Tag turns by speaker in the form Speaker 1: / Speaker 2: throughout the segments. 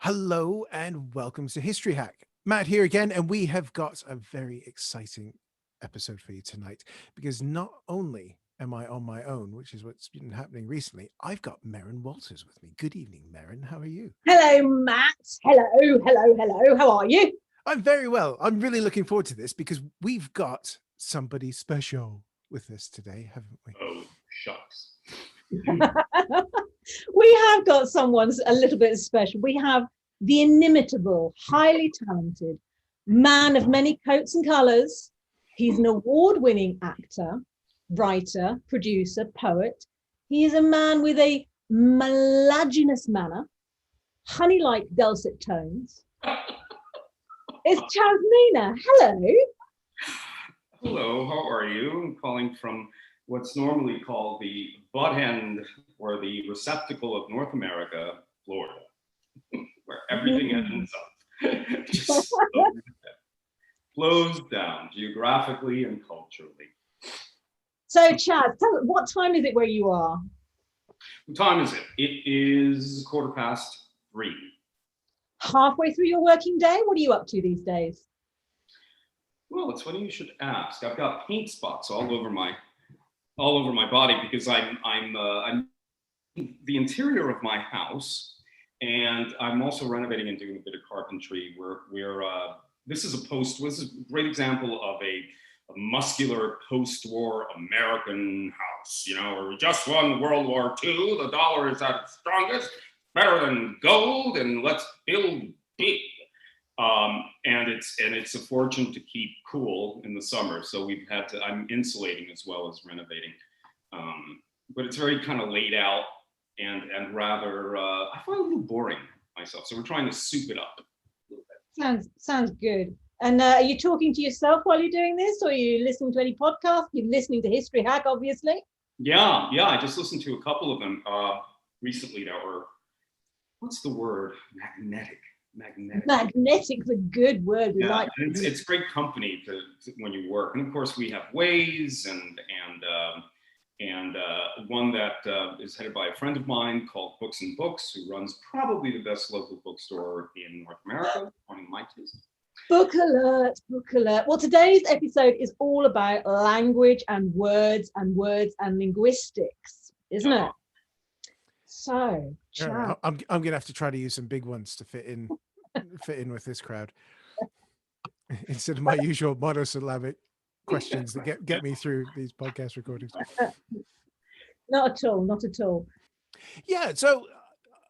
Speaker 1: Hello and welcome to History Hack. Matt here again, and we have got a very exciting episode for you tonight because not only am I on my own, which is what's been happening recently, I've got Merrin Walters with me. Good evening, Merrin. How are you?
Speaker 2: Hello, Matt. Hello. How are you?
Speaker 1: I'm very well. I'm really looking forward to this because we've got somebody special with us today, haven't we?
Speaker 3: Oh, shucks.
Speaker 2: We have got someone a little bit special. We have the inimitable, highly talented man of many coats and colours. He's an award-winning actor, writer, producer, poet. He is a man with a mellagynous manner, honey-like dulcet tones. It's Chaz Mena. Hello.
Speaker 3: Hello, how are you? I'm calling from what's normally called the butt end or the receptacle of North America, Florida, where everything ends up. Just flows down geographically and culturally.
Speaker 2: So, Chaz, tell us, what time is it where you are?
Speaker 3: What time is it? It is 3:15.
Speaker 2: Halfway through your working day? What are you up to these days?
Speaker 3: Well, it's funny you should ask. I've got paint spots all over my body because I'm the interior of my house, and I'm also renovating and doing a bit of carpentry. This is a great example of a muscular post-war American house. You know, where we just won World War II, the dollar is at its strongest, better than gold, and let's build big. And it's a fortune to keep cool in the summer. So I'm insulating as well as renovating. But it's very kind of laid out and rather, I find it a little boring myself. So we're trying to soup it up a little bit.
Speaker 2: Sounds good. And are you talking to yourself while you're doing this, or are you listening to any podcast? You're listening to History Hack, obviously.
Speaker 3: Yeah. I just listened to a couple of them recently that were, what's the word?
Speaker 2: Magnetic's a good word. We like
Speaker 3: it's great company to when you work, and of course we have Waze and one that is headed by a friend of mine called Books and Books, who runs probably the best local bookstore in North America, according to my taste.
Speaker 2: Book alert. Well, today's episode is all about language and words and linguistics, isn't it? So,
Speaker 1: Yeah, I'm going to have to try to use some big ones to fit in with this crowd instead of my usual monosyllabic questions that get me through these podcast recordings.
Speaker 2: Not at all.
Speaker 1: Yeah, so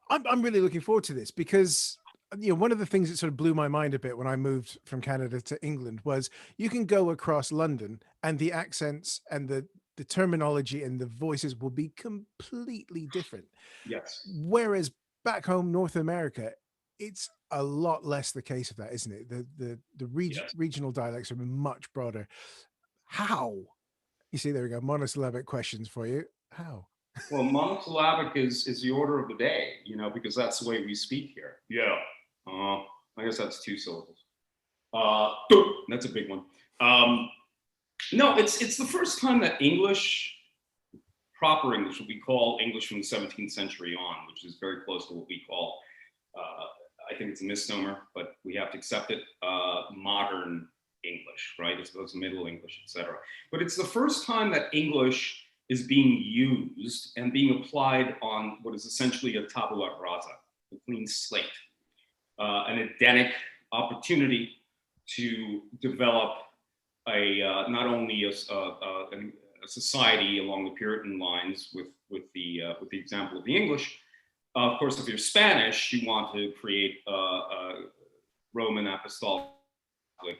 Speaker 1: I'm really looking forward to this because one of the things that sort of blew my mind a bit when I moved from Canada to England was you can go across London and the accents and the terminology and the voices will be completely different.
Speaker 3: Yes.
Speaker 1: Whereas back home, North America, it's a lot less the case of that, isn't it? The regional dialects are much broader. How? You see, there we go. Monosyllabic questions for you. How?
Speaker 3: Well, monosyllabic is the order of the day, because that's the way we speak here. Yeah. I guess that's 2 syllables. That's a big one. No, it's the first time that English, proper English, what we call English from the 17th century on, which is very close to what we call, I think it's a misnomer, but we have to accept it, modern English, right? As opposed to Middle English, etc. But it's the first time that English is being used and being applied on what is essentially a tabula rasa, a clean slate, an Edenic opportunity to develop not only a society along the Puritan lines with the example of the English. Of course, if you're Spanish, you want to create a Roman Apostolic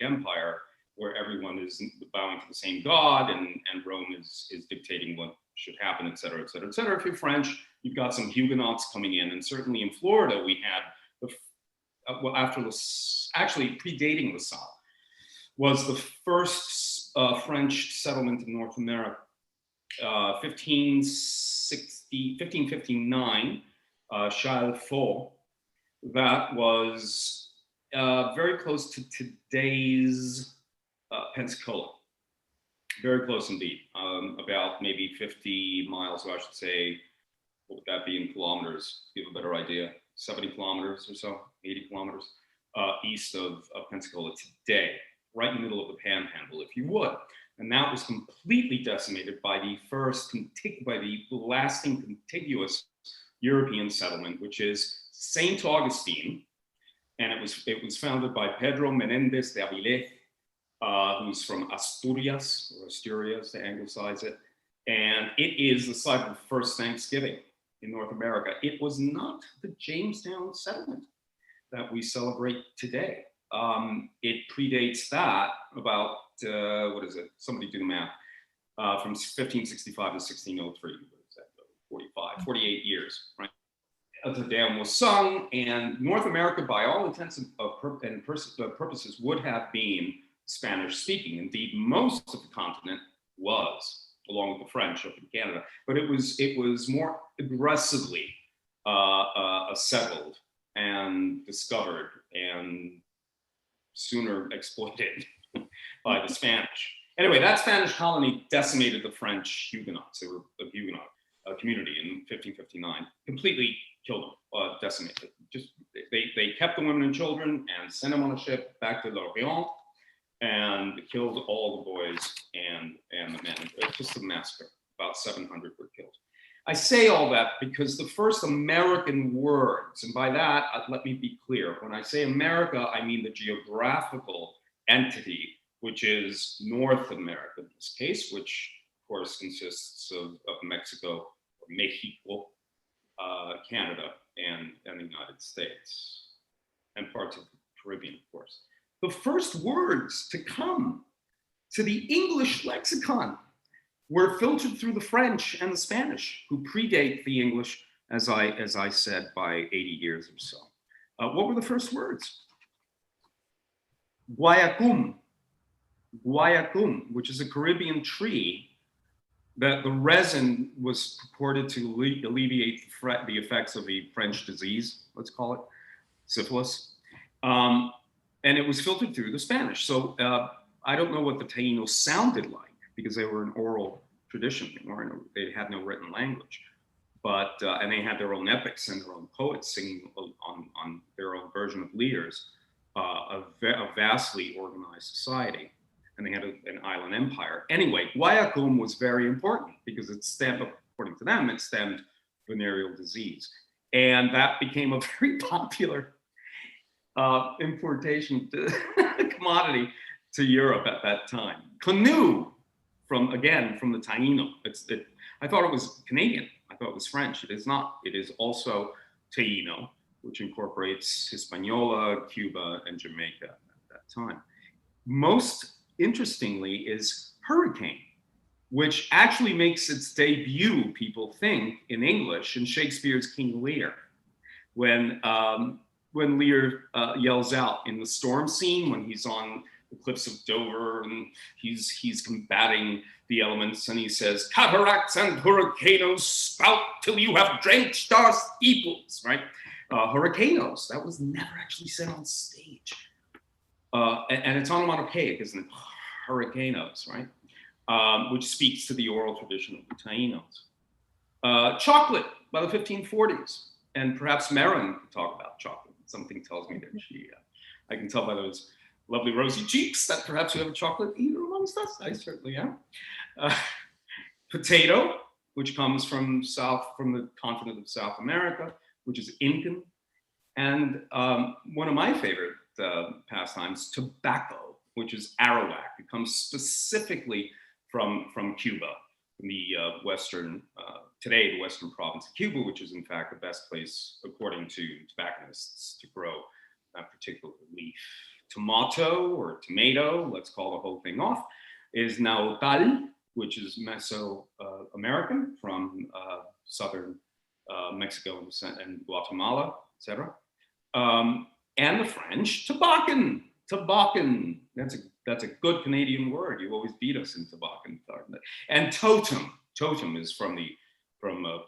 Speaker 3: Empire where everyone is bowing to the same God and Rome is dictating what should happen, et cetera, et cetera, et cetera. If you're French, you've got some Huguenots coming in, and certainly in Florida we had actually predating LaSalle, was the first French settlement in North America, 1559, Chalfont. That was very close to today's Pensacola. Very close indeed. About maybe 50 miles, or I should say, what would that be in kilometers? Give a better idea. 70 kilometers or so, 80 kilometers east of Pensacola today, right in the middle of the Panhandle, if you would. And that was completely decimated by the lasting contiguous European settlement, which is St. Augustine. And it was founded by Pedro Menendez de Avilés, who's from Asturias, or Asturias to anglicize it. And it is the site of the first Thanksgiving in North America. It was not the Jamestown settlement that we celebrate today. It predates that about, what is it? Somebody do the math. From 1565 to 1603, what is that? 45, 48 years, right? The dam was sung, and North America, by all intents and purposes, would have been Spanish-speaking. Indeed, most of the continent was, along with the French up in Canada, but it was more aggressively settled and discovered and sooner exploited by the Spanish. Anyway, that Spanish colony decimated the French Huguenots. They were a Huguenot community in 1559, completely killed them, decimated. Just they kept the women and children and sent them on a ship back to L'Orient and killed all the boys and the men. It was just a massacre. About 700 were killed. I say all that because the first American words, and by that, let me be clear, when I say America, I mean the geographical entity, which is North America in this case, which of course consists of Mexico, or Mexico, Canada, and the United States, and parts of the Caribbean, of course. The first words to come to the English lexicon were filtered through the French and the Spanish, who predate the English, as I said, by 80 years or so. What were the first words? Guayacum, which is a Caribbean tree that the resin was purported to alleviate the effects of a French disease, let's call it, syphilis. And it was filtered through the Spanish. So I don't know what the Taínos sounded like, because they were an oral tradition. They had no written language, but and they had their own epics and their own poets singing on their own version of Lear's, a vastly organized society, and they had an island empire. Anyway, Guayacum was very important because it stemmed, according to them, it stemmed venereal disease, and that became a very popular importation commodity to Europe at that time. Canoe, from the Taíno. I thought it was Canadian. I thought it was French. It is not. It is also Taíno, which incorporates Hispaniola, Cuba, and Jamaica at that time. Most interestingly is hurricane, which actually makes its debut, people think, in English in Shakespeare's King Lear, when Lear yells out in the storm scene when he's on the cliffs of Dover and he's combating the elements, and he says, "Cataracts and hurricanos spout till you have drenched our steeples," right? Hurricanos, that was never actually said on stage. And it's onomatopoeic, isn't it? Hurricanos, right? Which speaks to the oral tradition of the Taínos. Chocolate by the 1540s, and perhaps Marin could talk about chocolate. Something tells me that I can tell by those lovely rosy cheeks that perhaps you have a chocolate eater amongst us. I certainly am. Potato, which comes from the continent of South America, which is Incan. And one of my favorite pastimes, tobacco, which is Arawak. It comes specifically from Cuba, from the western province of Cuba, which is in fact the best place, according to tobacconists, to grow that particular leaf. Tomato or tomato, let's call the whole thing off, is Nahuatl, which is Mesoamerican from southern Mexico and Guatemala, etc. And the French, tobacco. That's a good Canadian word. You always beat us in tobacco. And totem is from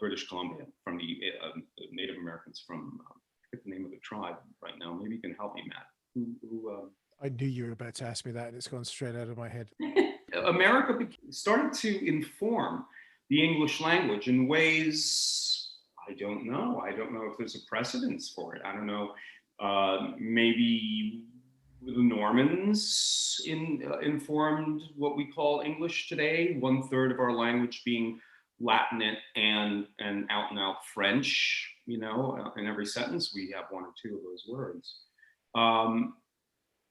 Speaker 3: British Columbia, from the Native Americans from I forget the name of the tribe right now. Maybe you can help me, Matt.
Speaker 1: I knew you were about to ask me that, and it's gone straight out of my head.
Speaker 3: America started to inform the English language in ways I don't know. I don't know if there's a precedence for it. I don't know. Maybe the Normans informed what we call English today, 1/3 of our language being Latin and out and out French. You know, in every sentence we have one or two of those words.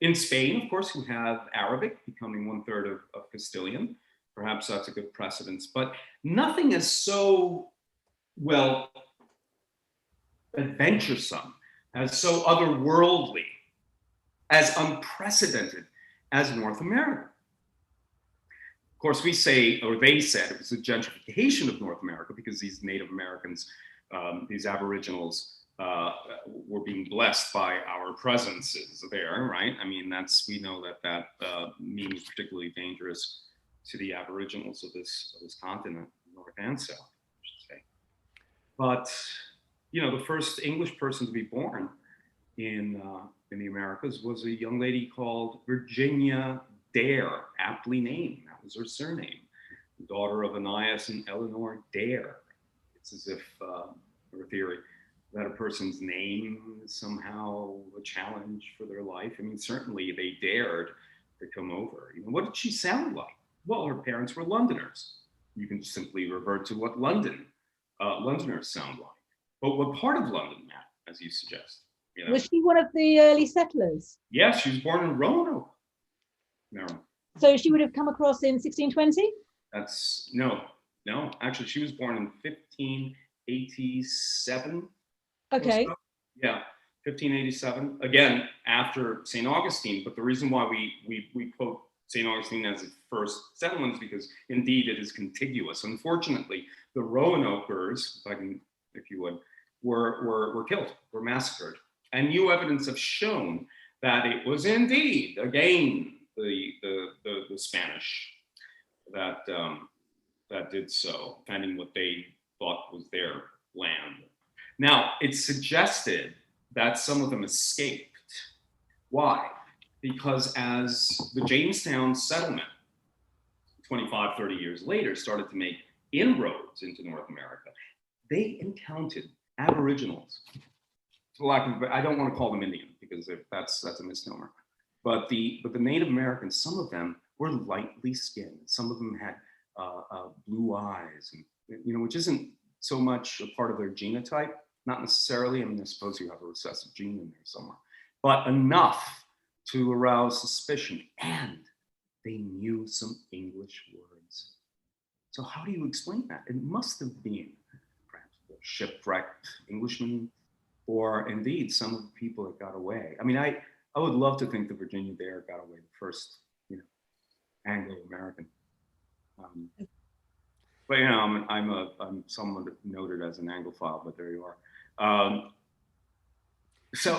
Speaker 3: In Spain, of course, we have Arabic becoming 1/3 of Castilian. Perhaps that's a good precedence, but nothing is so, well, adventuresome, as so otherworldly, as unprecedented as North America. Of course, we say, or they said, it was the gentrification of North America because these Native Americans, these Aboriginals, were being blessed by our presences there, right? I mean, we know that means particularly dangerous to the Aboriginals of this continent, North and South, I should say. But, you know, the first English person to be born in the Americas was a young lady called Virginia Dare, aptly named. That was her surname, the daughter of Ananias and Eleanor Dare. It's as if, her theory, that a person's name is somehow a challenge for their life. I mean, certainly they dared to come over. You know, what did she sound like? Well, her parents were Londoners. You can simply revert to what Londoners sound like. But what part of London, Matt, as you suggest? You know?
Speaker 2: Was she one of the early settlers?
Speaker 3: Yes, she was born in Roanoke, Maryland.
Speaker 2: So she would have come across in 1620?
Speaker 3: No. Actually, she was born in 1587.
Speaker 2: Okay.
Speaker 3: Yeah, 1587. Again, after St. Augustine. But the reason why we quote St. Augustine as the first settlement is because indeed it is contiguous. Unfortunately, the Roanokers, if you would, were killed, were massacred. And new evidence have shown that it was indeed, again, the Spanish that did so, defending what they thought was their land. Now, it's suggested that some of them escaped. Why? Because as the Jamestown settlement, 25, 30 years later, started to make inroads into North America, they encountered Aboriginals. For lack of, I don't want to call them Indian because that's a misnomer. But the Native Americans, some of them were lightly skinned. Some of them had blue eyes, and you know, which isn't so much a part of their genotype. Not necessarily. I mean, I suppose you have a recessive gene in there somewhere, but enough to arouse suspicion. And they knew some English words. So how do you explain that? It must have been perhaps a shipwrecked Englishman, or indeed some of the people that got away. I mean, I would love to think that Virginia Dare got away the first, you know, Anglo-American. But you know, I'm somewhat noted as an Anglophile, but there you are. So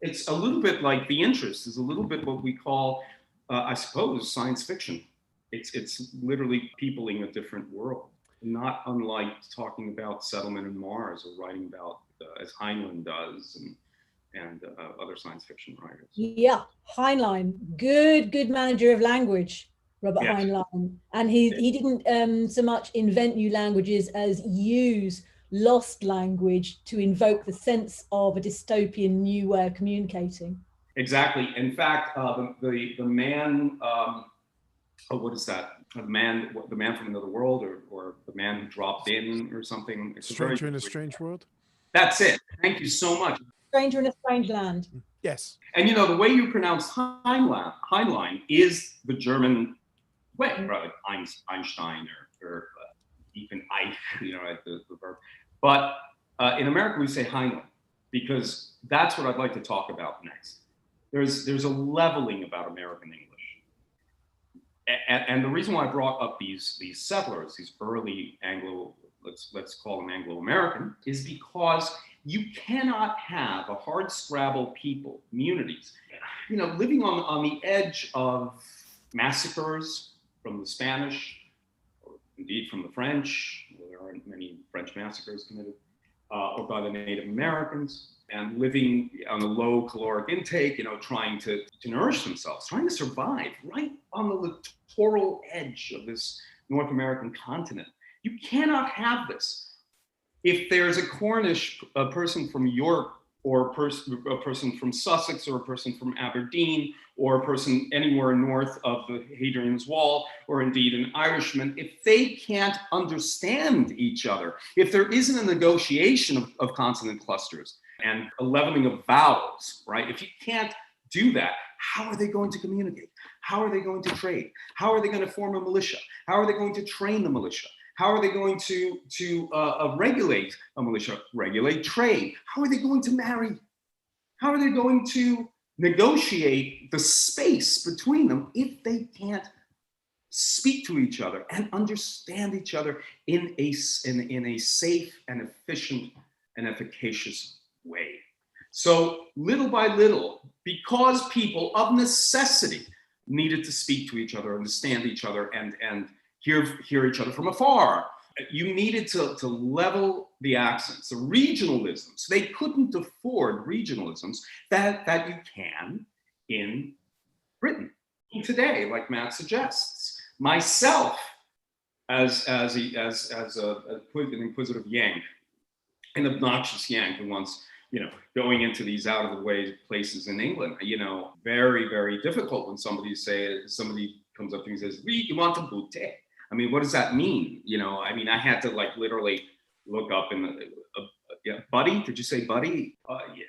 Speaker 3: it's a little bit like the interest is a little bit what we call, I suppose, science fiction. It's literally peopling a different world, not unlike talking about settlement in Mars or writing about, as Heinlein does, and other science fiction writers.
Speaker 2: Yeah, Heinlein, good manager of language, Robert
Speaker 3: Yes.
Speaker 2: Heinlein. And he didn't so much invent new languages as use lost language to invoke the sense of a dystopian new way of communicating.
Speaker 3: Exactly. In fact, the man, what is that? The man from another world, or the man who dropped in, or something. It's
Speaker 1: Stranger in a Strange World.
Speaker 3: That's it. Thank you so much.
Speaker 2: Stranger in a Strange Land.
Speaker 1: Yes.
Speaker 3: And you know, the way you pronounce Heinlein is the German way, right? Like Einstein or even Eich, you know, right, the verb. But in America, we say Heinlein, because that's what I'd like to talk about next. There's a leveling about American English. And the reason why I brought up these settlers, these early Anglo, let's call them Anglo-American, is because you cannot have a hard-scrabble people, communities, you know, living on the edge of massacres from the Spanish, or indeed from the French. There aren't many French massacres committed, or by the Native Americans, and living on a low caloric intake, you know, trying to nourish themselves, trying to survive right on the littoral edge of this North American continent. You cannot have this. If there's a Cornish person from York, or a person from Sussex, or a person from Aberdeen, or a person anywhere north of the Hadrian's Wall, or indeed an Irishman, if they can't understand each other, if there isn't a negotiation of consonant clusters and a leveling of vowels, right? If you can't do that, how are they going to communicate? How are they going to trade? How are they going to form a militia? How are they going to train the militia? How are they going to regulate a militia, regulate trade? How are they going to marry? How are they going to negotiate the space between them if they can't speak to each other and understand each other in a safe and efficient and efficacious way? So little by little, because people of necessity needed to speak to each other, understand each other, and hear each other from afar, you needed to level the accents, the regionalisms. They couldn't afford regionalisms that you can in Britain today, like Matt suggests. Myself, as an inquisitive Yank, an obnoxious Yank who wants, going into these out of the way places in England, very, very difficult when somebody comes up to me and says, "You want a boutte?" I mean, what does that mean? I had to literally look up buddy, did you say buddy? Yeah,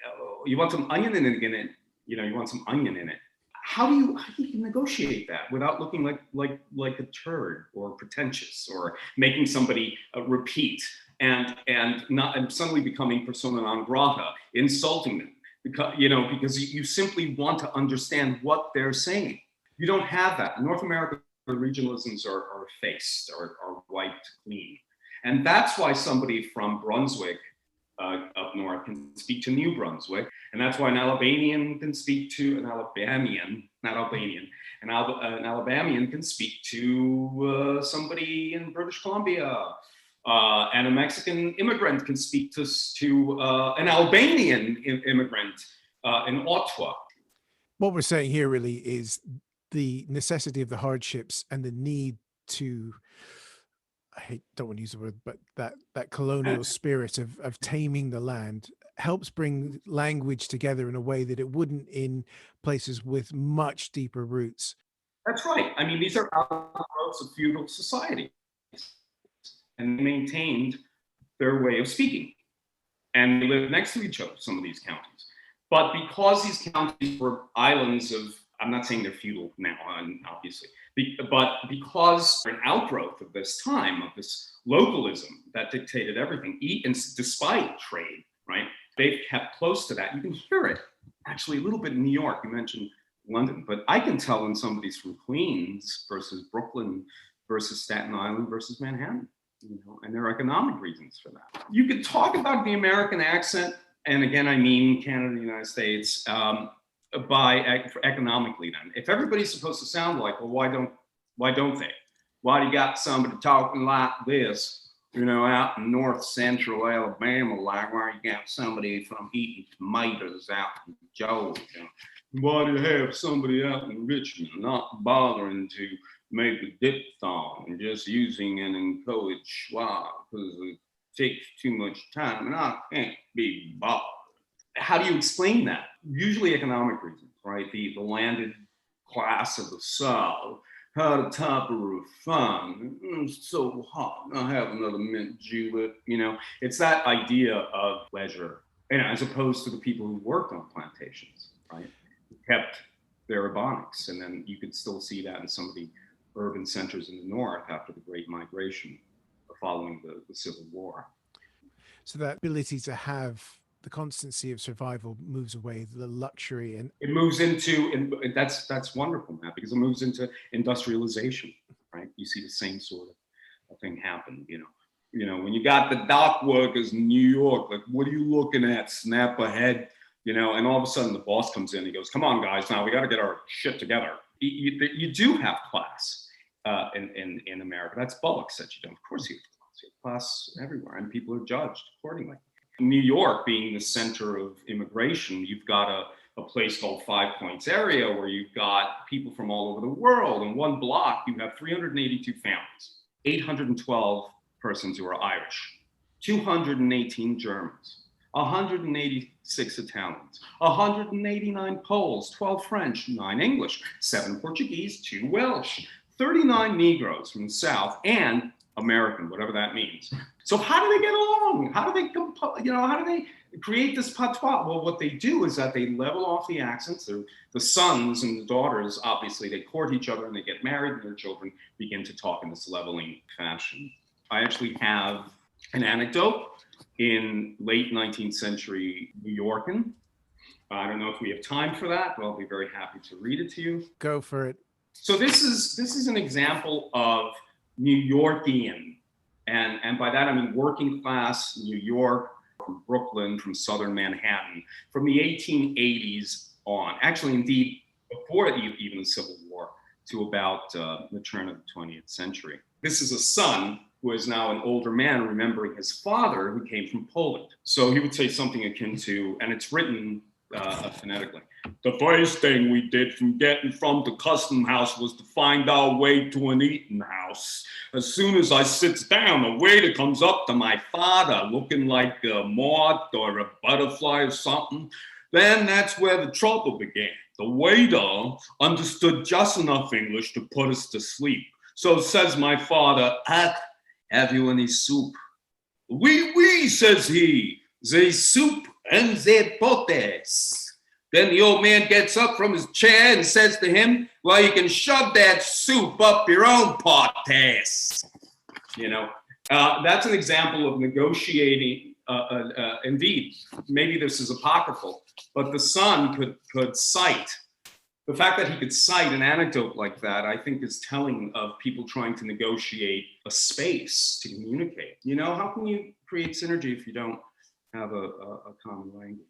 Speaker 3: you want some onion in it? You want some onion in it. How do you negotiate that without looking like a turd or pretentious or making somebody repeat and suddenly becoming persona non grata, insulting them because you simply want to understand what they're saying. You don't have that. In North America, the regionalisms are effaced, are wiped clean. And that's why somebody from Brunswick up north can speak to New Brunswick. And that's why an Alabamian can speak to an Alabamian, not Albanian, an Alabamian can speak to somebody in British Columbia. And a Mexican immigrant can speak to an Albanian immigrant in Ottawa.
Speaker 1: What we're saying here really is the necessity of the hardships and the need to, don't want to use the word, but that colonial spirit of taming the land helps bring language together in a way that it wouldn't in places with much deeper roots.
Speaker 3: That's right. These are outgrowths of feudal society, and they maintained their way of speaking. And they lived next to each other, some of these counties. But because these counties were islands of, I'm not saying they're feudal now, obviously, but because they're an outgrowth of this time, of this localism that dictated everything, and despite trade, right? They've kept close to that. You can hear it actually a little bit in New York. You mentioned London, but I can tell when somebody's from Queens versus Brooklyn versus Staten Island versus Manhattan, and there are economic reasons for that. You could talk about the American accent, and again, I mean Canada and the United States, economically then. If everybody's supposed to sound like, well, why don't they? Why do you got somebody talking like this, out in north central Alabama, like why you got somebody from eating tomatoes out in Georgia? Why do you have somebody out in Richmond not bothering to make a diphthong and just using an inchoate schwa because it takes too much time and I can't be bothered? How do you explain that? Usually economic reasons, right? The landed class of the South had a type of refine. It's so hot. I'll have another mint julep. It's that idea of leisure, as opposed to the people who worked on plantations, right? Who kept their ebonics, and then you could still see that in some of the urban centers in the north after the Great Migration following the Civil War.
Speaker 1: So that ability to have the constancy of survival moves away, the luxury, and
Speaker 3: it moves into, and that's wonderful, Matt, because it moves into industrialization, right? You see the same sort of thing happen, when you got the dock workers in New York, like, what are you looking at? Snap ahead, and all of a sudden the boss comes in, he goes, come on guys, now we got to get our shit together. You do have class in America. That's Bullock said you don't. Of course you have class everywhere, and people are judged accordingly. New York being the center of immigration, you've got a place called Five Points area where you've got people from all over the world. In one block, you have 382 families. 812 persons who are Irish, 218 Germans, 186 Italians, 189 Poles, 12 French, 9 English, 7 Portuguese, 2 Welsh, 39 Negroes from the South, and American, whatever that means. So how do they get along? How do they, how do they create this patois? Well, what they do is that they level off the accents. The sons and the daughters, obviously, they court each other and they get married, and their children begin to talk in this leveling fashion. I actually have an anecdote in late 19th century New Yorkan. I don't know if we have time for that, but I'll be very happy to read it to you.
Speaker 1: Go for it.
Speaker 3: So this is an example of New Yorkian. And by that, I mean working class New York, from Brooklyn, from southern Manhattan, from the 1880s on. Actually, indeed, before even the Civil War, to about the turn of the 20th century. This is a son who is now an older man remembering his father who came from Poland. So he would say something akin to, and it's written phonetically, "The first thing we did from getting from the custom house was to find our way to an eating house. As soon as I sits down, a waiter comes up to my father looking like a moth or a butterfly or something. Then that's where the trouble began. The waiter understood just enough English to put us to sleep. So says my father, 'Have you any soup?' 'Oui, oui,' says he, 'the soup and the potes.' Then the old man gets up from his chair and says to him, 'Well, you can shove that soup up your own potes.'" That's an example of negotiating. Indeed, maybe this is apocryphal, but the son could cite. The fact that he could cite an anecdote like that, I think, is telling of people trying to negotiate a space to communicate. How can you create synergy if you don't have a common language?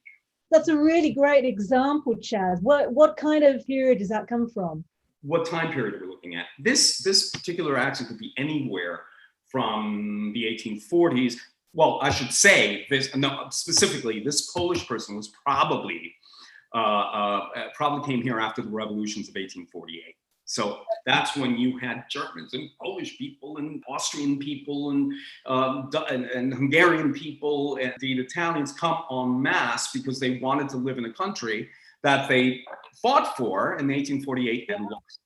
Speaker 2: That's a really great example, Chaz. What kind of period does that come from?
Speaker 3: What time period are we looking at? This particular accent could be anywhere from the 1840s. Well, I should say specifically, this Polish person was probably came here after the revolutions of 1848. So that's when you had Germans and Polish people and Austrian people and Hungarian people and the Italians come en masse because they wanted to live in a country that they fought for in 1848 and lost.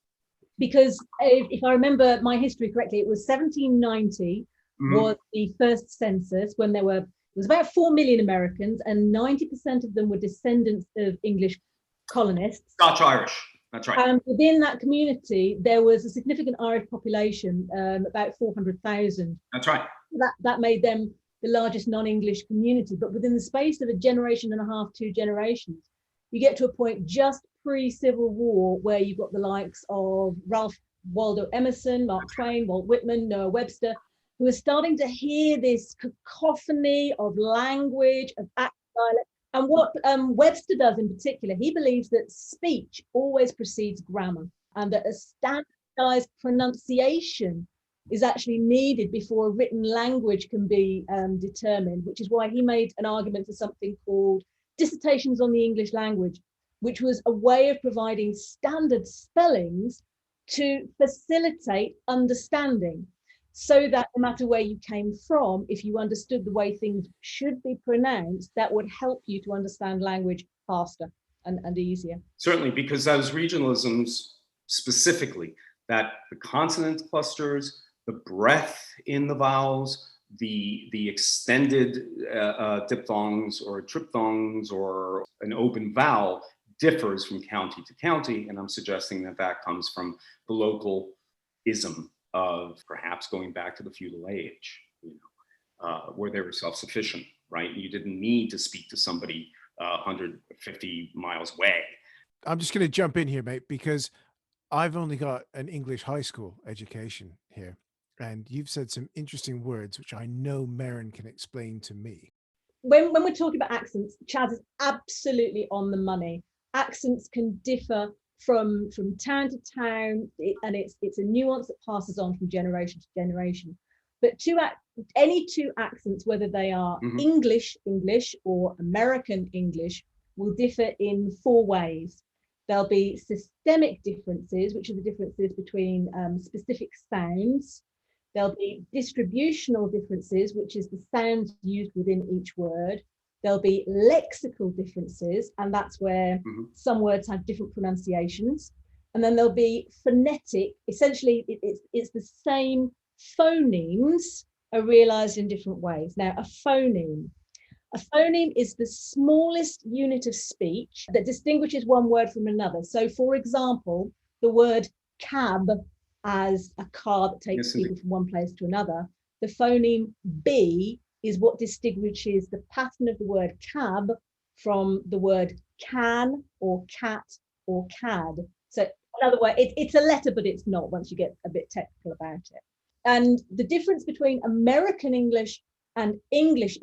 Speaker 2: Because if I remember my history correctly, it was 1790 was the first census when it was about 4 million Americans, and 90% of them were descendants of English colonists.
Speaker 3: Scotch-Irish, that's right.
Speaker 2: And within that community, there was a significant Irish population, about 400,000.
Speaker 3: That's right.
Speaker 2: That made them the largest non-English community. But within the space of a generation and a half, 2 generations, you get to a point just pre-Civil War where you've got the likes of Ralph Waldo Emerson, Mark Twain, Walt Whitman, Noah Webster, who are starting to hear this cacophony of language, of dialect. And what Webster does in particular, he believes that speech always precedes grammar, and that a standardized pronunciation is actually needed before a written language can be determined, which is why he made an argument for something called dissertations on the English language, which was a way of providing standard spellings to facilitate understanding, so that no matter where you came from, if you understood the way things should be pronounced, that would help you to understand language faster and easier.
Speaker 3: Certainly, because those regionalisms, specifically, that the consonant clusters, the breath in the vowels, the extended diphthongs or triphthongs or an open vowel differs from county to county, and I'm suggesting that comes from the local ism of perhaps going back to the feudal age, where they were self-sufficient, right? You didn't need to speak to somebody 150 miles away.
Speaker 1: I'm just going to jump in here, mate, because I've only got an English high school education here, and you've said some interesting words which I know Merrin can explain to me.
Speaker 2: When we're talking about accents, Chaz is absolutely on the money. Accents can differ from town to town, and it's a nuance that passes on from generation to generation. But any two accents, whether they are English or American English, will differ in 4 ways. There'll be systemic differences, which are the differences between specific sounds. There'll be distributional differences, which is the sounds used within each word. There'll be lexical differences, and that's where some words have different pronunciations. And then there'll be phonetic. Essentially, it's the same phonemes are realized in different ways. Now, a phoneme is the smallest unit of speech that distinguishes one word from another. So, for example, the word cab as a car that takes people from one place to another, the phoneme B is what distinguishes the pattern of the word cab from the word can or cat or cad. So, in other words, it's a letter, but it's not once you get a bit technical about it. And the difference between American English and English,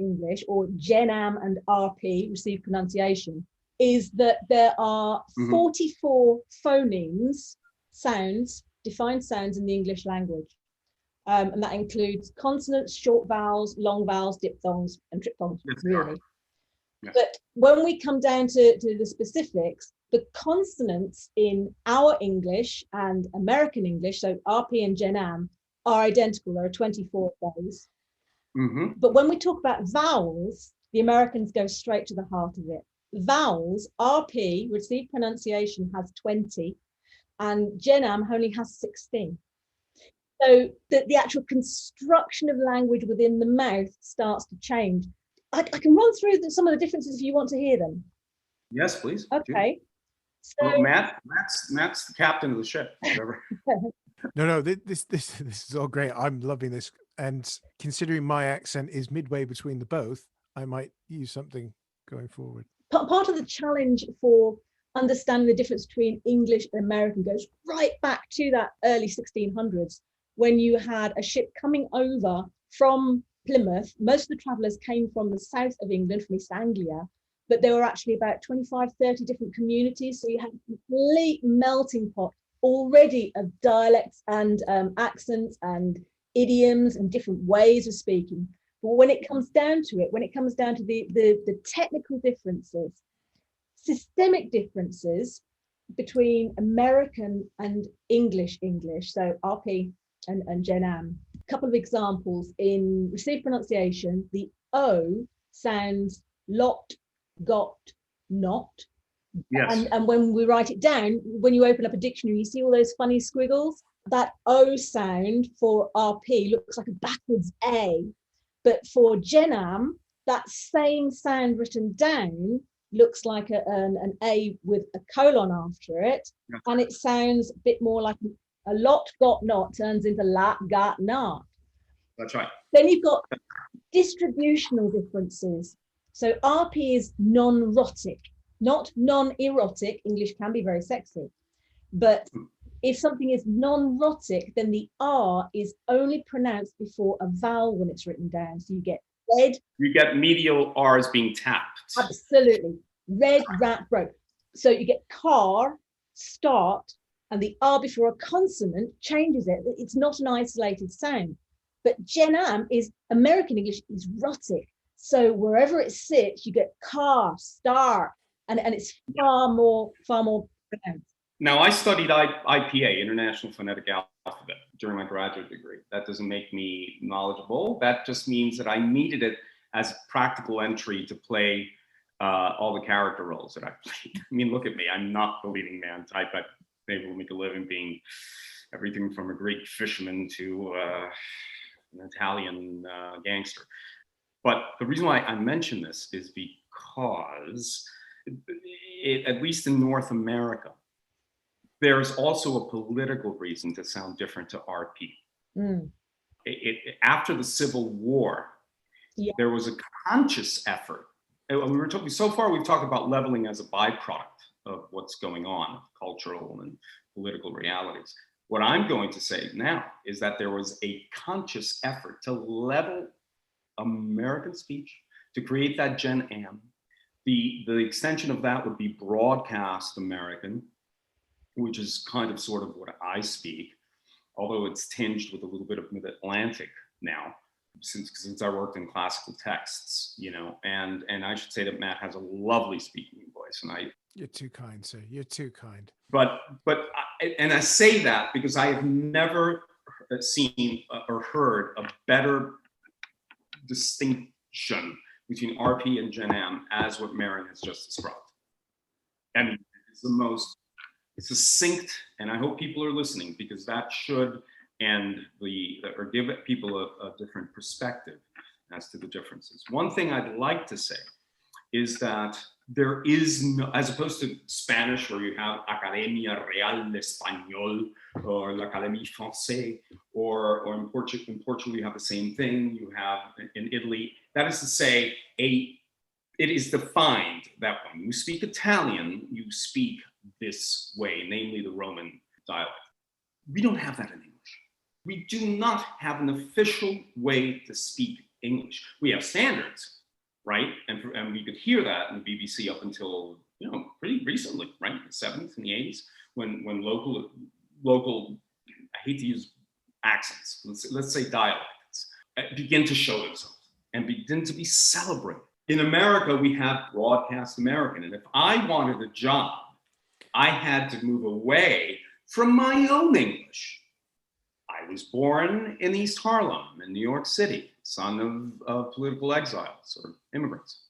Speaker 2: or Gen-Am and RP, received pronunciation, is that there are 44 phonemes, sounds, defined sounds in the English language. And that includes consonants, short vowels, long vowels, diphthongs, and triphthongs, really. Yes. But when we come down to the specifics, the consonants in our English and American English, so RP and Gen-Am, are identical. There are 24 of those. But when we talk about vowels, the Americans go straight to the heart of it. Vowels, RP, received pronunciation, has 20, and Gen-Am only has 16. So the actual construction of language within the mouth starts to change. I can run through some of the differences if you want to hear them.
Speaker 3: Yes, please.
Speaker 2: Okay.
Speaker 3: So well, Matt's the captain of the ship. Whatever.
Speaker 1: No, this is all great. I'm loving this. And considering my accent is midway between the both, I might use something going forward.
Speaker 2: Part of the challenge for understanding the difference between English and American goes right back to that early 1600s, when you had a ship coming over from Plymouth. Most of the travellers came from the south of England, from East Anglia, but there were actually about 25, 30 different communities. So you had a complete melting pot already of dialects and accents and idioms and different ways of speaking. But when it comes down to it, when it comes down to the technical differences, systemic differences between American and English, so RP and Gen-Am. A couple of examples in received pronunciation, the O sounds lot, got, not.
Speaker 3: Yes.
Speaker 2: And when we write it down, when you open up a dictionary, you see all those funny squiggles. That O sound for RP looks like a backwards A. But for Gen-Am, that same sound written down looks like an A with a colon after it. Yes. And it sounds a bit more like a lot, got, not turns into lat, got, not.
Speaker 3: That's right.
Speaker 2: Then you've got distributional differences. So RP is non-rhotic, not non-erotic. English can be very sexy. But if something is non-rhotic, then the R is only pronounced before a vowel when it's written down. So you get red.
Speaker 3: You get medial R's being tapped.
Speaker 2: Absolutely. Red, rat, broke. So you get car, start, and the R before a consonant changes it. It's not an isolated sound. But Gen-Am is American English is rhotic. So wherever it sits, you get car, star, and it's far more pronounced.
Speaker 3: Now, I studied IPA, International Phonetic Alphabet, during my graduate degree. That doesn't make me knowledgeable. That just means that I needed it as practical entry to play all the character roles that I played. I mean, look at me. I'm not the leading man type. I've been able to make a living being everything from a Greek fisherman to an Italian gangster. But the reason why I mention this is because, at least in North America, there's also a political reason to sound different to RP. After the Civil War, there was a conscious effort. We were talking, so far we've talked about leveling as a byproduct of what's going on, cultural and political realities. What I'm going to say now is that there was a conscious effort to level American speech, to create that Gen-Am. The extension of that would be broadcast American, which is kind of sort of what I speak, although it's tinged with a little bit of Mid-Atlantic now, since I worked in classical texts, you know, and I should say that Matt has a lovely speaking voice, and
Speaker 1: You're too kind, sir. You're too kind.
Speaker 3: But I say that because I have never seen or heard a better distinction between RP and Gen M as what Marion has just described. And it's the most succinct, and I hope people are listening, because that should or give people a different perspective as to the differences. One thing I'd like to say is that there is no, as opposed to Spanish, where you have Academia Real de Español or l'Académie Française, or in Portugal you have the same thing. You have in Italy. That is to say, it is defined that when you speak Italian, you speak this way, namely the Roman dialect. We don't have that in English. We do not have an official way to speak English. We have standards, right? And we could hear that in the BBC up until, pretty recently, right? The 70s and the 80s, when local, I hate to use accents, let's say dialects, begin to show themselves and begin to be celebrated. In America, we have broadcast American. And if I wanted a job, I had to move away from my own English. I was born in East Harlem in New York City, son of political exiles or immigrants.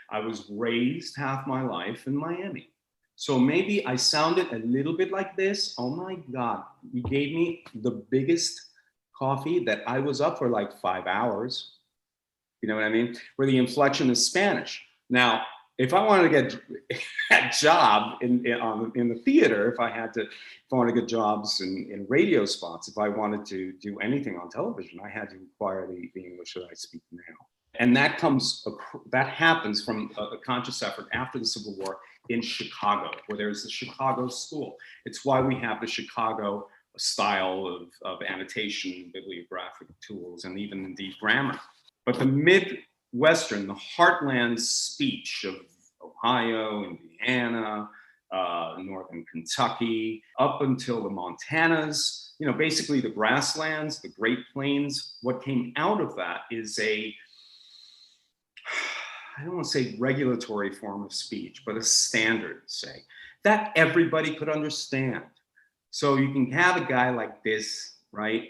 Speaker 3: I was raised half my life in Miami. So maybe I sounded a little bit like this. Oh my God, he gave me the biggest coffee that I was up for like 5 hours. You know what I mean? Where the inflection is Spanish. Now, if I wanted to get a job in the theater, if I wanted to get jobs in radio spots, if I wanted to do anything on television, I had to acquire the English that I speak now. And that happens from a conscious effort after the Civil War in Chicago, where there's the Chicago School. It's why we have the Chicago style of annotation, bibliographic tools, and even indeed grammar. But the Midwestern, the heartland speech of Ohio, Indiana, northern Kentucky, up until the Montanas, basically the grasslands, the Great Plains, what came out of that is I don't want to say regulatory form of speech, but a standard, say, that everybody could understand. So you can have a guy like this, right?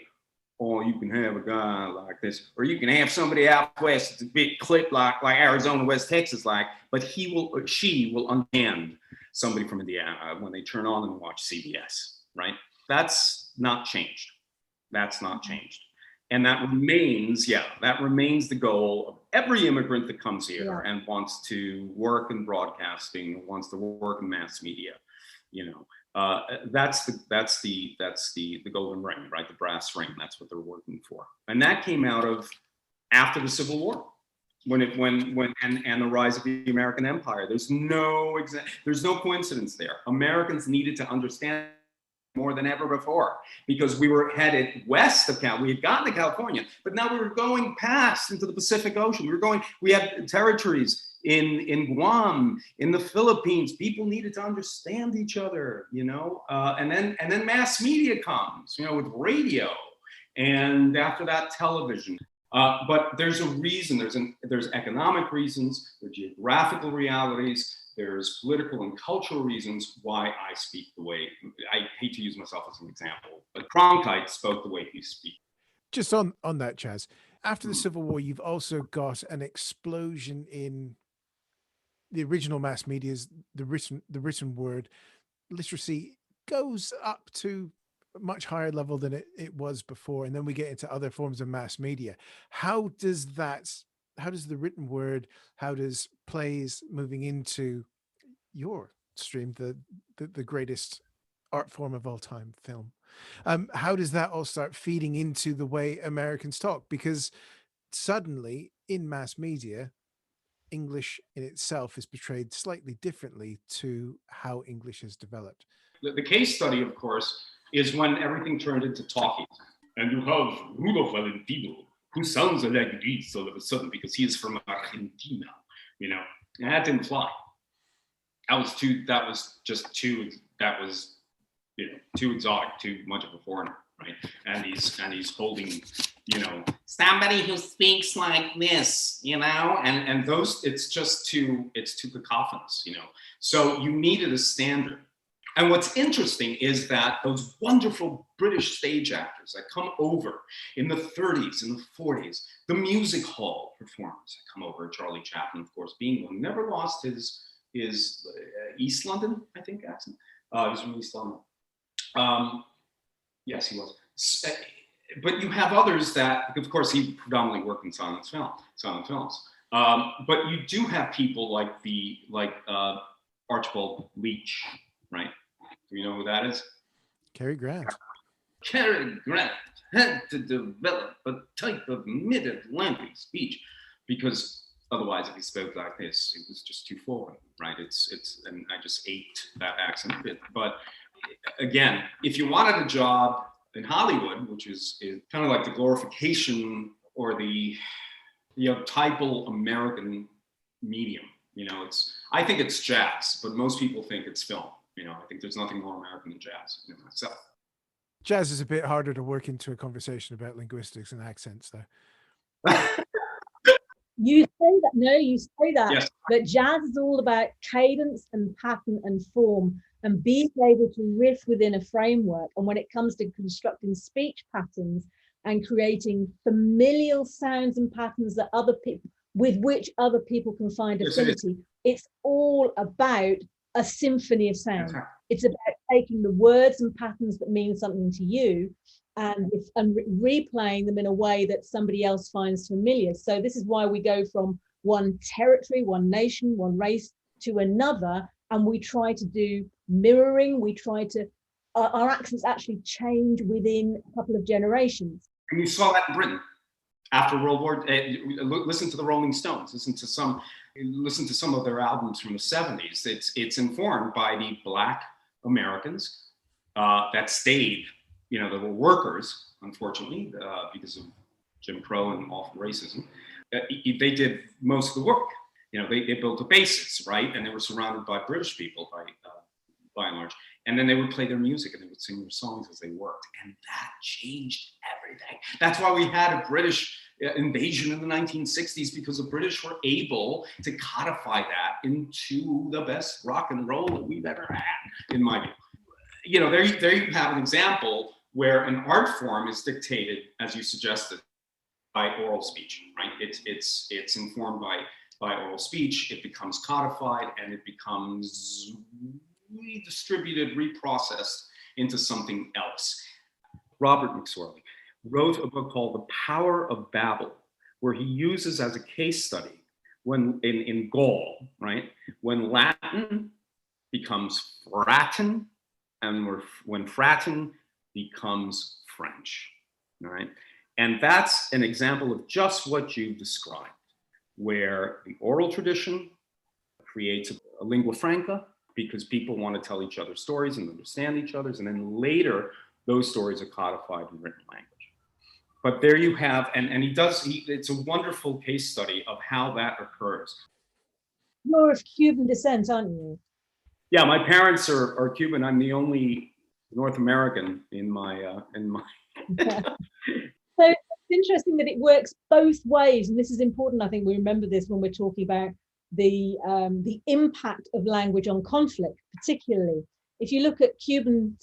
Speaker 3: Or you can have a guy like this, or you can have somebody out west, a big clip like Arizona, West Texas, but he will or she will understand somebody from Indiana when they turn on and watch CBS, right? That's not changed. That's not changed. And that remains the goal of every immigrant that comes here and wants to work in broadcasting, wants to work in mass media, that's the golden ring, right? The brass ring. That's what they're working for, and that came out of after the Civil War, when the rise of the American Empire. There's no coincidence there. Americans needed to understand more than ever before, because we were headed west of California. We had gotten to California, but now we were going past into the Pacific Ocean. We had territories in Guam, in the Philippines. People needed to understand each other, and then mass media comes, with radio, and after that, television. But there's a reason. There's economic reasons, there's geographical realities, there's political and cultural reasons why I speak the way. I hate to use myself as an example, but Cronkite spoke the way he speaks.
Speaker 1: Just on that, Chaz, after the Civil War, you've also got an explosion in the original mass media's, the written word. Literacy goes up to a much higher level than it was before. And then we get into other forms of mass media. How does the written word, how does plays moving into your stream, the greatest art form of all time, film, how does that all start feeding into the way Americans talk? Because suddenly in mass media, English in itself is portrayed slightly differently to how English has developed.
Speaker 3: The case study, of course, is when everything turned into talkies. And you have Rudolph Valentino, who sounds like this all of a sudden because he is from Argentina, and that didn't fly. That was too exotic, too much of a foreigner, right? And he's holding, somebody who speaks like this, and those, it's too cacophonous, So you needed a standard. And what's interesting is that those wonderful British stage actors that come over in the 30s and the 40s, the music hall performers that come over, Charlie Chaplin, of course, being one, never lost his East London, I think, accent. He was from East London. Yes, he was. But you have others that, of course, he predominantly worked in silent films. But you do have people like Archibald Leach, right? Do you know who that is?
Speaker 1: Cary Grant.
Speaker 3: Cary Grant had to develop a type of mid-Atlantic speech because otherwise, if he spoke like this, it was just too foreign, right? And I just ate that accent bit. But again, if you wanted a job in Hollywood, which is kind of like the glorification or the typal American medium, I think it's jazz, but most people think it's film. I think there's nothing more American than jazz in myself.
Speaker 1: Jazz is a bit harder to work into a conversation about linguistics and accents, though.
Speaker 2: You say that,
Speaker 3: Yes.
Speaker 2: but jazz is all about cadence and pattern and form and being able to riff within a framework. And when it comes to constructing speech patterns and creating familial sounds and patterns that with which other people can find affinity, it's all about a symphony of sound. It's about taking the words and patterns that mean something to you and replaying them in a way that somebody else finds familiar. So this is why we go from one territory, one nation, one race to another, and we try to do mirroring. Our accents actually change within a couple of generations.
Speaker 3: And you saw that in Britain after World War. Listen to the Rolling Stones. Listen to some of their albums from the 70s. It's informed by the Black Americans that stayed. There were workers, unfortunately, because of Jim Crow and awful racism. They did most of the work. They built the bases, right? And they were surrounded by British people by and large. And then they would play their music and they would sing their songs as they worked. And that changed everything. That's why we had a British invasion in the 1960s, because the British were able to codify that into the best rock and roll that we've ever had, in my view. There you have an example where an art form is dictated, as you suggested, by oral speech, right? It's informed by oral speech. It becomes codified and it becomes redistributed, reprocessed into something else. Robert McSorley wrote a book called The Power of Babel, where he uses as a case study when in Gaul, right? When Latin becomes Fratin, and when Fratin becomes French, all right? And that's an example of just what you described, where the oral tradition creates a lingua franca because people want to tell each other stories and understand each other's, and then later those stories are codified in written language. But there you have, and it's a wonderful case study of how that occurs.
Speaker 2: You're of Cuban descent, aren't you?
Speaker 3: Yeah, my parents are Cuban. I'm the only North American in my.
Speaker 2: So it's interesting that it works both ways, and this is important. I think we remember this when we're talking about the impact of language on conflict, particularly if you look at Cuban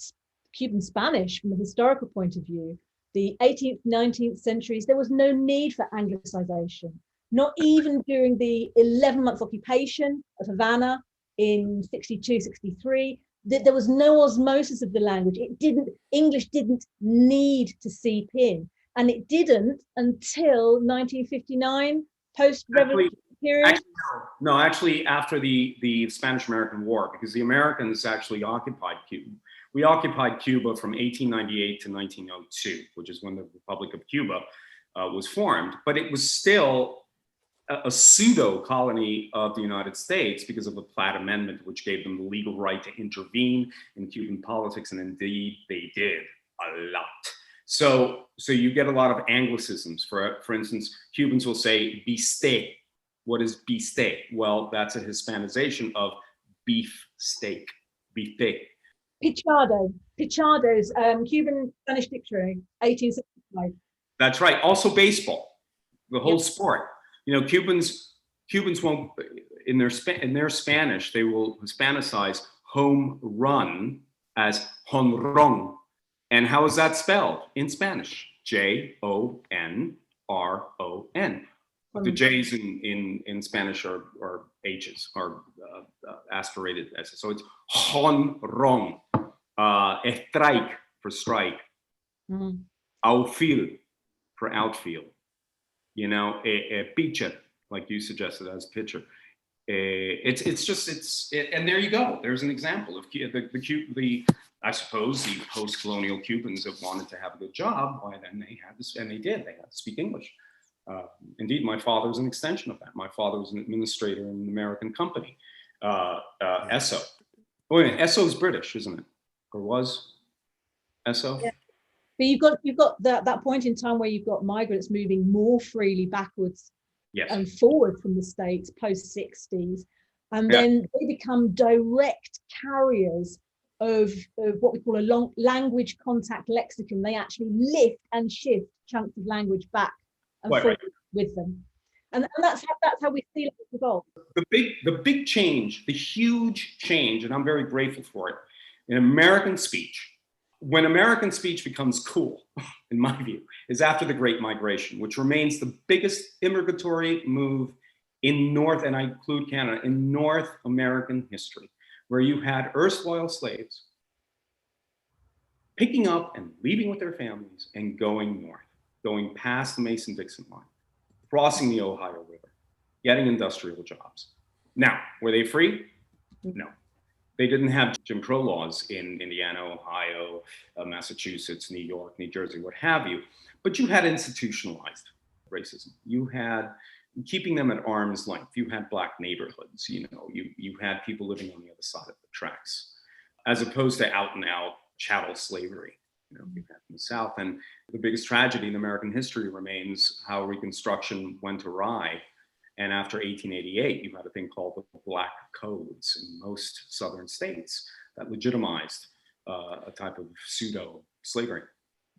Speaker 2: Spanish from a historical point of view. The 18th, 19th centuries, there was no need for Anglicization, not even during the 11-month occupation of Havana in 62, 63. There was no osmosis of the language. English didn't need to seep in, and it didn't until 1959, post-revolution period.
Speaker 3: Actually, after the Spanish-American War, because the Americans actually occupied Cuba. We occupied Cuba from 1898 to 1902, which is when the Republic of Cuba was formed. But it was still a pseudo colony of the United States because of the Platt Amendment, which gave them the legal right to intervene in Cuban politics. And indeed, they did a lot. So you get a lot of Anglicisms. For instance, Cubans will say bistec. What is bistec? Well, that's a Hispanization of beef steak, bistec.
Speaker 2: Pichado's Cuban Spanish Dictionary, 1865.
Speaker 3: That's right. Also baseball, the whole sport. Cubans won't in their Spanish, they will Hispanicize home run as honron. And how is that spelled in Spanish? Jonron. The J's in Spanish are H's, are aspirated S's. So it's honron. Strike for strike. Outfield for outfield. You know, a pitcher, like you suggested as pitcher. And there you go. There's an example of I suppose the post-colonial Cubans that wanted to have a good job. Why then they had this, and they did. They had to speak English. Indeed, my father was an extension of that. My father was an administrator in an American company, Esso. Oh, wait, Esso is British, isn't it? Or was Esso?
Speaker 2: Yeah. But you've got that point in time where you've got migrants moving more freely backwards and forward from the States post 60s, and then they become direct carriers of what we call a language contact lexicon. They actually lift and shift chunks of language back and forward with them, and that's how we see it evolve.
Speaker 3: The big change, the huge change, and I'm very grateful for it, in American speech. When American speech becomes cool, in my view, is after the Great Migration, which remains the biggest immigratory move in North, and I include Canada, in North American history, where you had erstwhile slaves picking up and leaving with their families and going north, going past the Mason-Dixon line, crossing the Ohio River, getting industrial jobs. Now, were they free? No. They didn't have Jim Crow laws in Indiana, Ohio, Massachusetts, New York, New Jersey, what have you. But you had institutionalized racism. You had keeping them at arm's length. You had Black neighborhoods. You know, you had people living on the other side of the tracks, as opposed to out and out chattel slavery. You know, you had in the South. And the biggest tragedy in American history remains how Reconstruction went awry. And after 1888, you had a thing called the Black Codes in most Southern states that legitimized a type of pseudo slavery,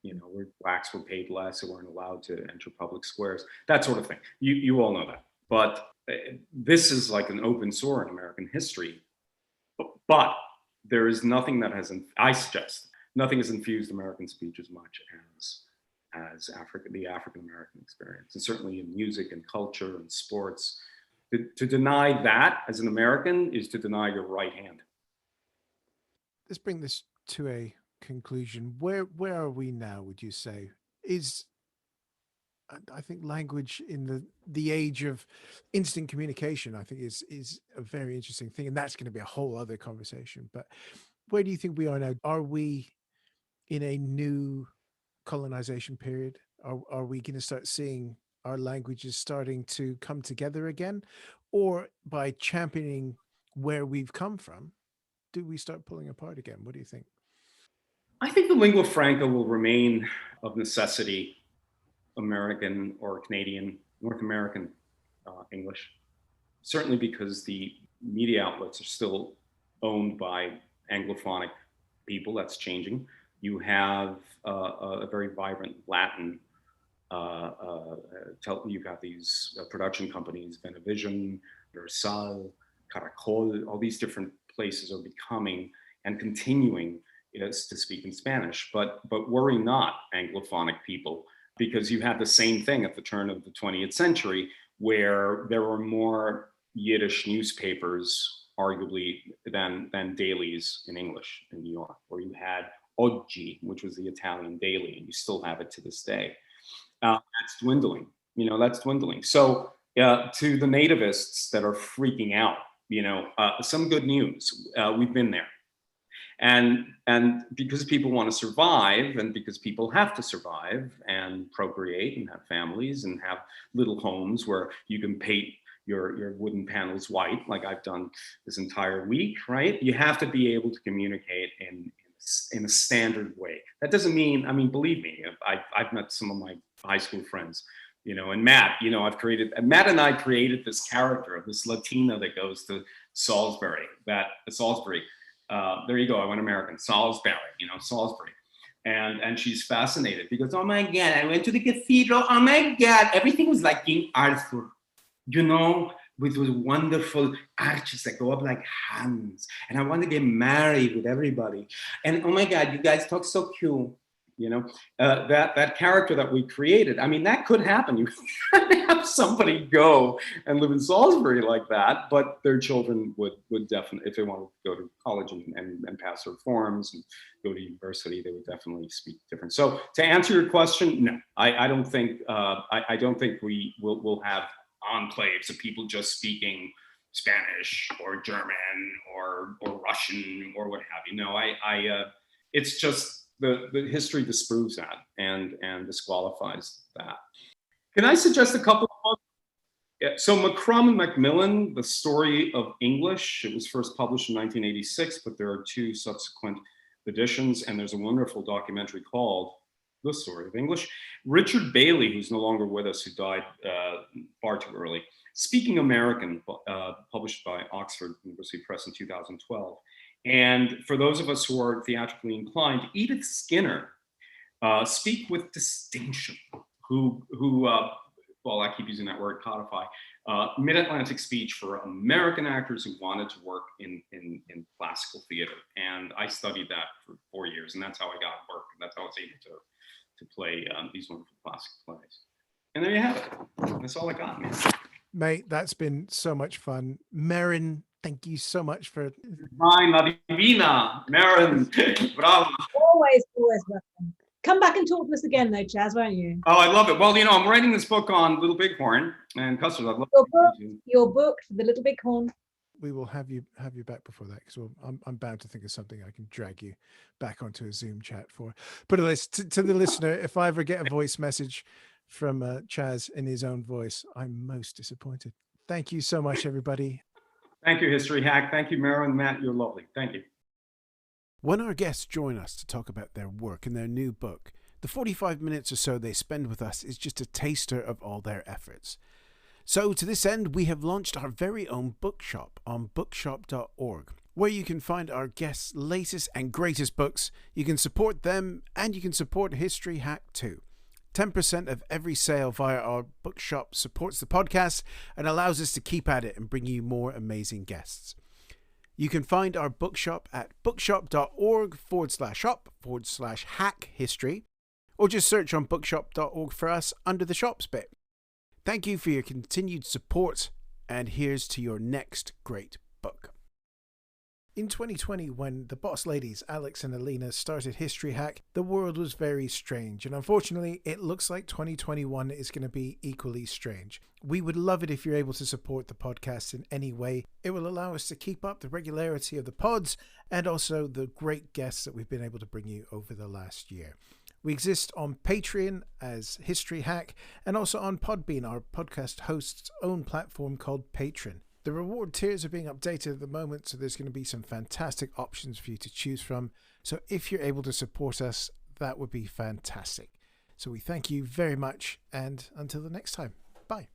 Speaker 3: you know, where Blacks were paid less, who weren't allowed to enter public squares, that sort of thing. You all know that. But this is like an open sore in American history. But there is nothing that has, I suggest, nothing has infused American speech as much as the African-American experience, and certainly in music and culture and sports. To deny that as an American is to deny your right hand.
Speaker 1: Let's bring this to a conclusion. Where are we now, would you say? I think language in the age of instant communication, I think is a very interesting thing, and that's going to be a whole other conversation. But where do you think we are now? Are we in a new colonization period? Are we going to start seeing our languages starting to come together again, or by championing where we've come from, do we start pulling apart again? What do you think?
Speaker 3: I think the lingua franca will remain of necessity American or Canadian, North American English, certainly because the media outlets are still owned by Anglophonic people. That's changing. You have a very vibrant Latin, you've got these production companies, Venevision, Versal, Caracol, all these different places are becoming and continuing to speak in Spanish, but worry not, Anglophonic people, because you had the same thing at the turn of the 20th century, where there were more Yiddish newspapers, arguably, than dailies in English in New York, where you had Oggi, which was the Italian daily, and you still have it to this day. That's dwindling, that's dwindling. So to the nativists that are freaking out, some good news, we've been there. And because people want to survive, and because people have to survive and procreate and have families and have little homes where you can paint your wooden panels white, like I've done this entire week, right? You have to be able to communicate in a standard way. That doesn't mean, believe me, I've met some of my high school friends, and Matt, Matt and I created this character of this Latina that goes to Salisbury. There you go, I went American, Salisbury, Salisbury. And she's fascinated because, oh my God, I went to the cathedral, oh my God, everything was like King Arthur, with those wonderful arches that go up like hands. And I want to get married with everybody. And oh my God, you guys talk so cute. You know, that character that we created. I mean, that could happen. You have somebody go and live in Salisbury like that, but their children would definitely, if they wanted to go to college and pass their forms and go to university, they would definitely speak different. So to answer your question, no, I don't think I don't think we will have enclaves of people just speaking Spanish or German or Russian or what have you. No, it's just the history disproves that and disqualifies that. Can I suggest a couple of books? Yeah, so McCrum and Macmillan, The Story of English. It was first published in 1986, but there are 2 subsequent editions, and there's a wonderful documentary called The Story of English. Richard Bailey, who's no longer with us, who died far too early. Speaking American, published by Oxford University Press in 2012. And for those of us who are theatrically inclined, Edith Skinner, Speak with Distinction, who well, I keep using that word, codify, mid-Atlantic speech for American actors who wanted to work in classical theater. And I studied that for 4 years, and that's how I got work. And that's how I was able to play these wonderful classic plays. And there you have it. That's all I got, man.
Speaker 1: Mate, that's been so much fun. Marin, thank you so much for...
Speaker 3: Mine, la divina, Marin, bravo.
Speaker 2: Always welcome. Come back and talk to us again, though, Chaz, won't you?
Speaker 3: Oh, I love it. Well, you know, I'm writing this book on Little Bighorn and custard. I'd love
Speaker 2: your book for the Little Bighorn.
Speaker 1: We will have you back before that, because I'm bound to think of something I can drag you back onto a Zoom chat for. But to the listener, if I ever get a voice message from Chaz in his own voice, I'm most disappointed. Thank you so much, everybody.
Speaker 3: Thank you, History Hack. Thank you, Marin. Matt, you're lovely. Thank you.
Speaker 1: When our guests join us to talk about their work and their new book, the 45 minutes or so they spend with us is just a taster of all their efforts. So to this end, we have launched our very own bookshop on bookshop.org, where you can find our guests' latest and greatest books. You can support them, and you can support History Hack too. 10% of every sale via our bookshop supports the podcast and allows us to keep at it and bring you more amazing guests. You can find our bookshop at bookshop.org/shop/hack history, or just search on bookshop.org for us under the shops bit. Thank you for your continued support, and here's to your next great book. In 2020, when the boss ladies, Alex and Alina, started History Hack, the world was very strange, and unfortunately, it looks like 2021 is going to be equally strange. We would love it if you're able to support the podcast in any way. It will allow us to keep up the regularity of the pods and also the great guests that we've been able to bring you over the last year. We exist on Patreon as History Hack, and also on Podbean, our podcast host's own platform called Patreon. The reward tiers are being updated at the moment, so there's going to be some fantastic options for you to choose from. So if you're able to support us, that would be fantastic. So we thank you very much, and until the next time, bye.